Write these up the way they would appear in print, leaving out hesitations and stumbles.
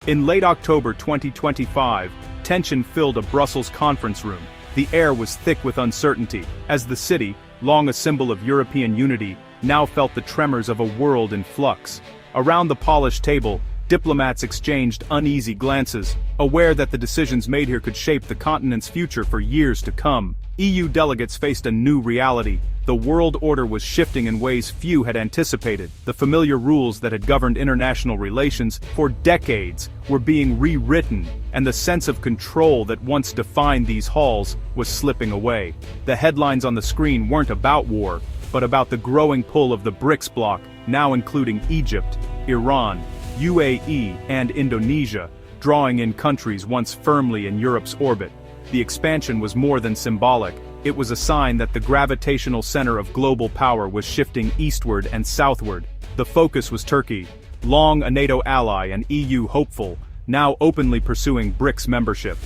In late October 2025, tension filled a Brussels conference room. The air was thick with uncertainty, as the city, long a symbol of European unity, now felt the tremors of a world in flux. Around the polished table, diplomats exchanged uneasy glances, aware that the decisions made here could shape the continent's future for years to come. EU delegates faced a new reality. The world order was shifting in ways few had anticipated. The familiar rules that had governed international relations for decades were being rewritten, and the sense of control that once defined these halls was slipping away. The headlines on the screen weren't about war, but about the growing pull of the BRICS bloc, now including Egypt, Iran, UAE, and Indonesia, drawing in countries once firmly in Europe's orbit. The expansion was more than symbolic. It was a sign that the gravitational center of global power was shifting eastward and southward. The focus was Turkey, long a NATO ally and EU hopeful, now openly pursuing BRICS membership.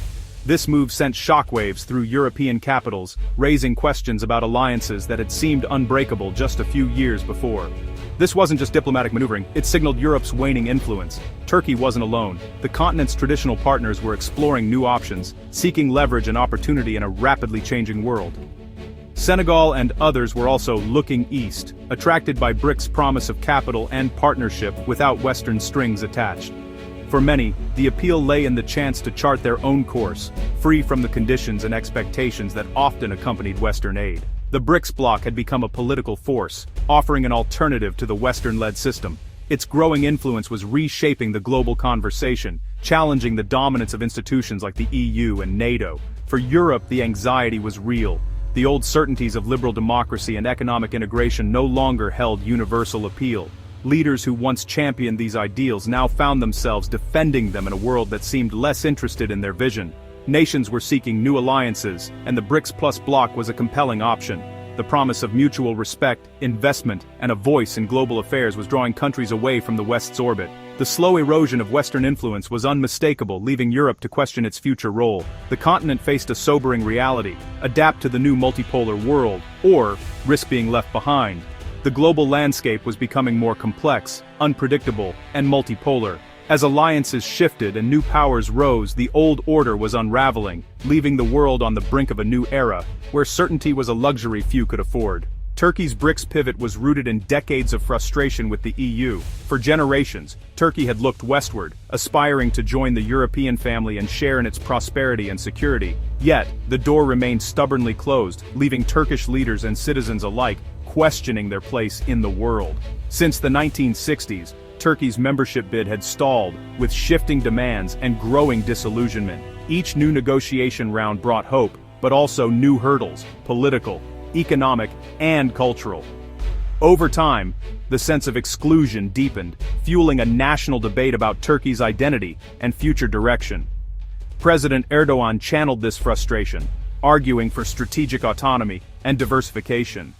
This move sent shockwaves through European capitals, raising questions about alliances that had seemed unbreakable just a few years before. This wasn't just diplomatic maneuvering, it signaled Europe's waning influence. Turkey wasn't alone. The continent's traditional partners were exploring new options, seeking leverage and opportunity in a rapidly changing world. Senegal and others were also looking east, attracted by BRICS' promise of capital and partnership without Western strings attached. For many, the appeal lay in the chance to chart their own course, free from the conditions and expectations that often accompanied Western aid. The BRICS bloc had become a political force, offering an alternative to the Western-led system. Its growing influence was reshaping the global conversation, challenging the dominance of institutions like the EU and NATO. For Europe, the anxiety was real. The old certainties of liberal democracy and economic integration no longer held universal appeal. Leaders who once championed these ideals now found themselves defending them in a world that seemed less interested in their vision. Nations were seeking new alliances, and the BRICS Plus bloc was a compelling option. The promise of mutual respect, investment, and a voice in global affairs was drawing countries away from the West's orbit. The slow erosion of Western influence was unmistakable, leaving Europe to question its future role. The continent faced a sobering reality: adapt to the new multipolar world, or risk being left behind. The global landscape was becoming more complex, unpredictable, and multipolar. As alliances shifted and new powers rose, the old order was unraveling, leaving the world on the brink of a new era, where certainty was a luxury few could afford. Turkey's BRICS pivot was rooted in decades of frustration with the EU. For generations, Turkey had looked westward, aspiring to join the European family and share in its prosperity and security. Yet, the door remained stubbornly closed, leaving Turkish leaders and citizens alike questioning their place in the world. Since the 1960s, Turkey's membership bid had stalled, with shifting demands and growing disillusionment. Each new negotiation round brought hope, but also new hurdles: political, economic, and cultural. Over time, the sense of exclusion deepened, fueling a national debate about Turkey's identity and future direction. President Erdogan channeled this frustration, arguing for strategic autonomy and diversification.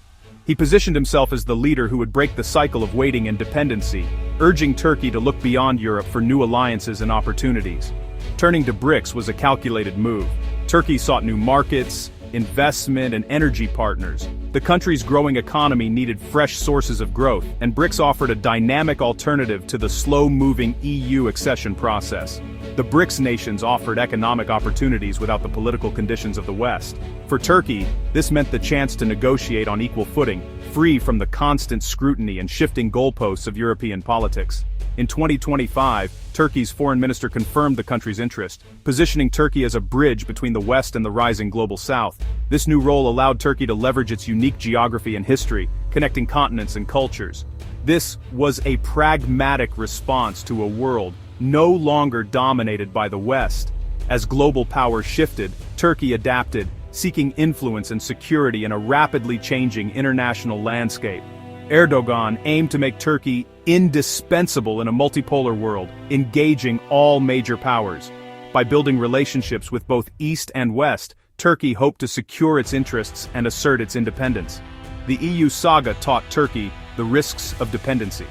He positioned himself as the leader who would break the cycle of waiting and dependency, urging Turkey to look beyond Europe for new alliances and opportunities. Turning to BRICS was a calculated move. Turkey sought new markets, investment, and energy partners. The country's growing economy needed fresh sources of growth, and BRICS offered a dynamic alternative to the slow-moving EU accession process. The BRICS nations offered economic opportunities without the political conditions of the West. For Turkey, this meant the chance to negotiate on equal footing, free from the constant scrutiny and shifting goalposts of European politics. In 2025, Turkey's foreign minister confirmed the country's interest, positioning Turkey as a bridge between the West and the rising global South. This new role allowed Turkey to leverage its unique geography and history, connecting continents and cultures. This was a pragmatic response to a world no longer dominated by the West. As global power shifted, Turkey adapted, seeking influence and security in a rapidly changing international landscape. Erdogan aimed to make Turkey indispensable in a multipolar world, engaging all major powers. By building relationships with both East and West, Turkey hoped to secure its interests and assert its independence. The EU saga taught Turkey the risks of dependency.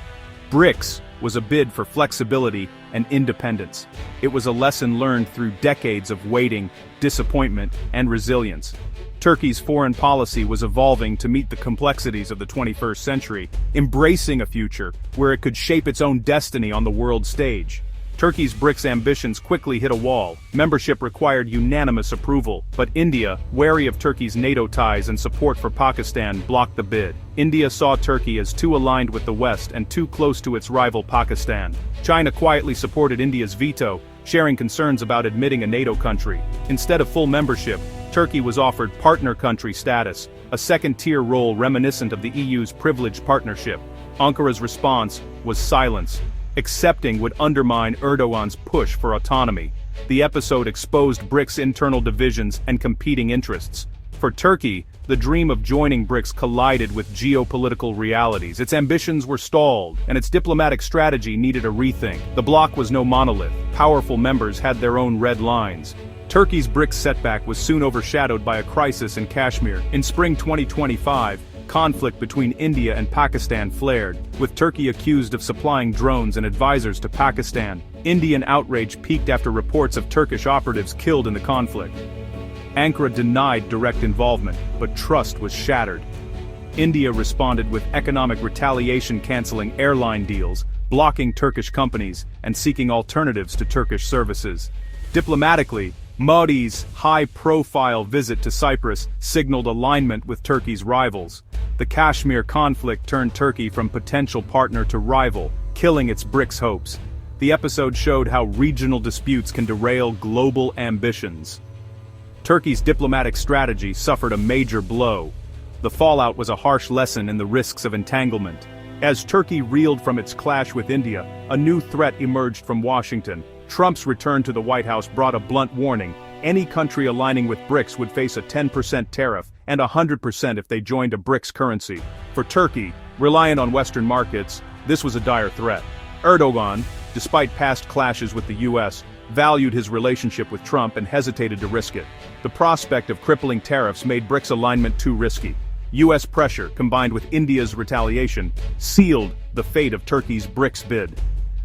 BRICS was a bid for flexibility and independence. It was a lesson learned through decades of waiting, disappointment, and resilience. Turkey's foreign policy was evolving to meet the complexities of the 21st century, embracing a future where it could shape its own destiny on the world stage. Turkey's BRICS ambitions quickly hit a wall. Membership required unanimous approval, but India, wary of Turkey's NATO ties and support for Pakistan, blocked the bid. India saw Turkey as too aligned with the West and too close to its rival Pakistan. China quietly supported India's veto, sharing concerns about admitting a NATO country. Instead of full membership, Turkey was offered partner country status, a second-tier role reminiscent of the EU's privileged partnership. Ankara's response was silence. Accepting would undermine Erdogan's push for autonomy. The episode exposed BRICS' internal divisions and competing interests. For Turkey, the dream of joining BRICS collided with geopolitical realities. Its ambitions were stalled, and its diplomatic strategy needed a rethink. The bloc was no monolith. Powerful members had their own red lines. Turkey's BRICS setback was soon overshadowed by a crisis in Kashmir. In spring 2025, conflict between India and Pakistan flared, with Turkey accused of supplying drones and advisors to Pakistan. Indian outrage peaked after reports of Turkish operatives killed in the conflict. Ankara denied direct involvement, but trust was shattered. India responded with economic retaliation, canceling airline deals, blocking Turkish companies, and seeking alternatives to Turkish services. Diplomatically, Modi's high-profile visit to Cyprus signaled alignment with Turkey's rivals. The Kashmir conflict turned Turkey from potential partner to rival, killing its BRICS hopes. The episode showed how regional disputes can derail global ambitions. Turkey's diplomatic strategy suffered a major blow. The fallout was a harsh lesson in the risks of entanglement. As Turkey reeled from its clash with India, a new threat emerged from Washington. Trump's return to the White House brought a blunt warning. Any country aligning with BRICS would face a 10% tariff and 100% if they joined a BRICS currency. For Turkey, reliant on Western markets, this was a dire threat. Erdogan, despite past clashes with the US, valued his relationship with Trump and hesitated to risk it. The prospect of crippling tariffs made BRICS alignment too risky. US pressure, combined with India's retaliation, sealed the fate of Turkey's BRICS bid.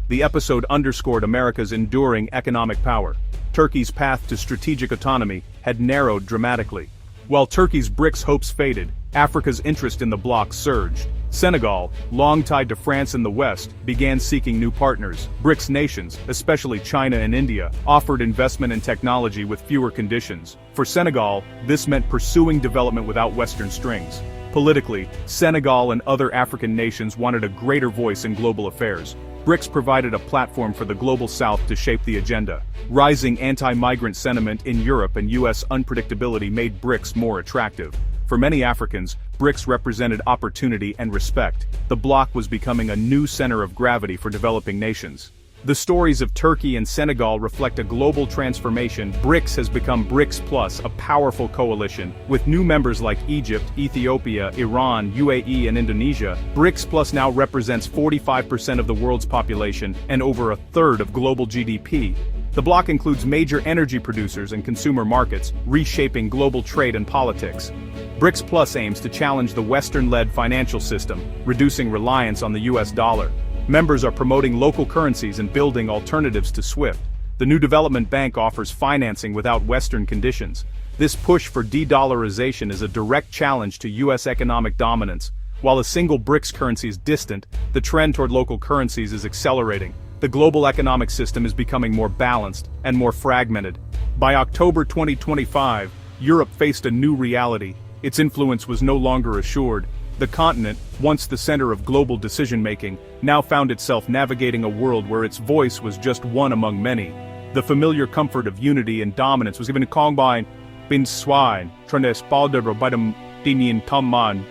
The episode underscored America's enduring economic power. Turkey's path to strategic autonomy had narrowed dramatically. While Turkey's BRICS hopes faded, Africa's interest in the bloc surged. Senegal, long tied to France and the West, began seeking new partners. BRICS nations, especially China and India, offered investment and technology with fewer conditions. For Senegal, this meant pursuing development without Western strings. Politically, Senegal and other African nations wanted a greater voice in global affairs. BRICS provided a platform for the Global South to shape the agenda. Rising anti-migrant sentiment in Europe and US unpredictability made BRICS more attractive. For many Africans, BRICS represented opportunity and respect. The bloc was becoming a new center of gravity for developing nations. The stories of Turkey and Senegal reflect a global transformation. BRICS has become BRICS Plus, a powerful coalition. With new members like Egypt, Ethiopia, Iran, UAE, and Indonesia, BRICS Plus now represents 45% of the world's population and over a third of global GDP. The bloc includes major energy producers and consumer markets, reshaping global trade and politics. BRICS Plus aims to challenge the Western-led financial system, reducing reliance on the US dollar. Members are promoting local currencies and building alternatives to SWIFT. The new development bank offers financing without Western conditions. This push for de-dollarization is a direct challenge to US economic dominance. While a single BRICS currency is distant, the trend toward local currencies is accelerating. The global economic system is becoming more balanced and more fragmented. By October 2025, Europe faced a new reality. Its influence was no longer assured. The continent, once the center of global decision-making, now found itself navigating a world where its voice was just one among many. The familiar comfort of unity and dominance was given to Kongbine, bin Swine, Trondespalder Robidum Dinian Tamman.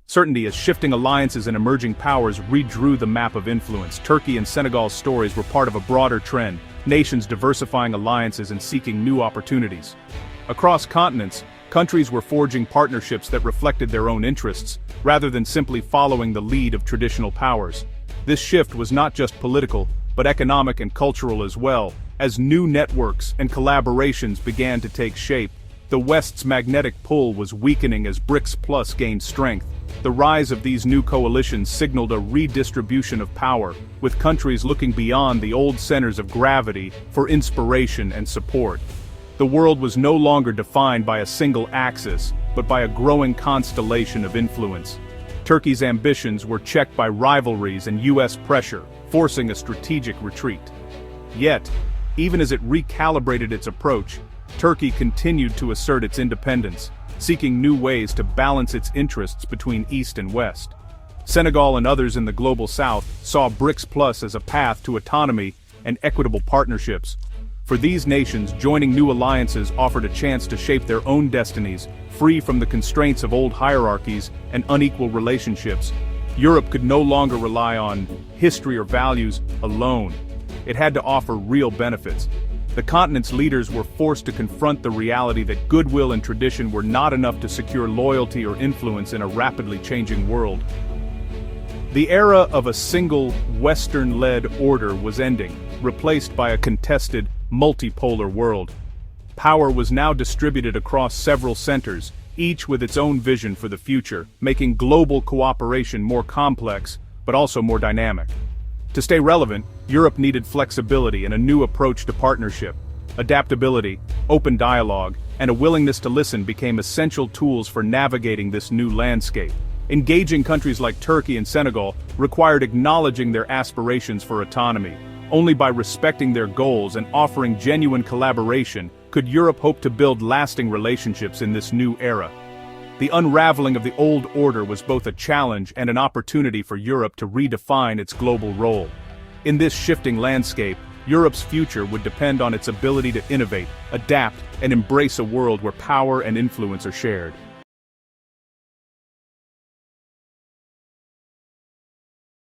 Certainty as shifting alliances and emerging powers redrew the map of influence. Turkey and Senegal's stories were part of a broader trend, nations diversifying alliances and seeking new opportunities. Across continents, countries were forging partnerships that reflected their own interests, rather than simply following the lead of traditional powers. This shift was not just political, but economic and cultural as well. As new networks and collaborations began to take shape, the West's magnetic pull was weakening as BRICS Plus gained strength. The rise of these new coalitions signaled a redistribution of power, with countries looking beyond the old centers of gravity for inspiration and support. The world was no longer defined by a single axis, but by a growing constellation of influence. Turkey's ambitions were checked by rivalries and US pressure. forcing a strategic retreat. Yet, even as it recalibrated its approach, Turkey continued to assert its independence, seeking new ways to balance its interests between East and West. Senegal and others in the global South saw BRICS Plus as a path to autonomy and equitable partnerships. For these nations, joining new alliances offered a chance to shape their own destinies, free from the constraints of old hierarchies and unequal relationships. Europe could no longer rely on history or values alone. It had to offer real benefits. The continent's leaders were forced to confront the reality that goodwill and tradition were not enough to secure loyalty or influence in a rapidly changing world. The era of a single, Western-led order was ending, replaced by a contested, multipolar world. Power was now distributed across several centers, each with its own vision for the future, making global cooperation more complex, but also more dynamic. To stay relevant, Europe needed flexibility and a new approach to partnership. Adaptability, open dialogue, and a willingness to listen became essential tools for navigating this new landscape. Engaging countries like Turkey and Senegal required acknowledging their aspirations for autonomy. Only by respecting their goals and offering genuine collaboration could Europe hope to build lasting relationships in this new era. The unraveling of the old order was both a challenge and an opportunity for Europe to redefine its global role. In this shifting landscape, Europe's future would depend on its ability to innovate, adapt, and embrace a world where power and influence are shared.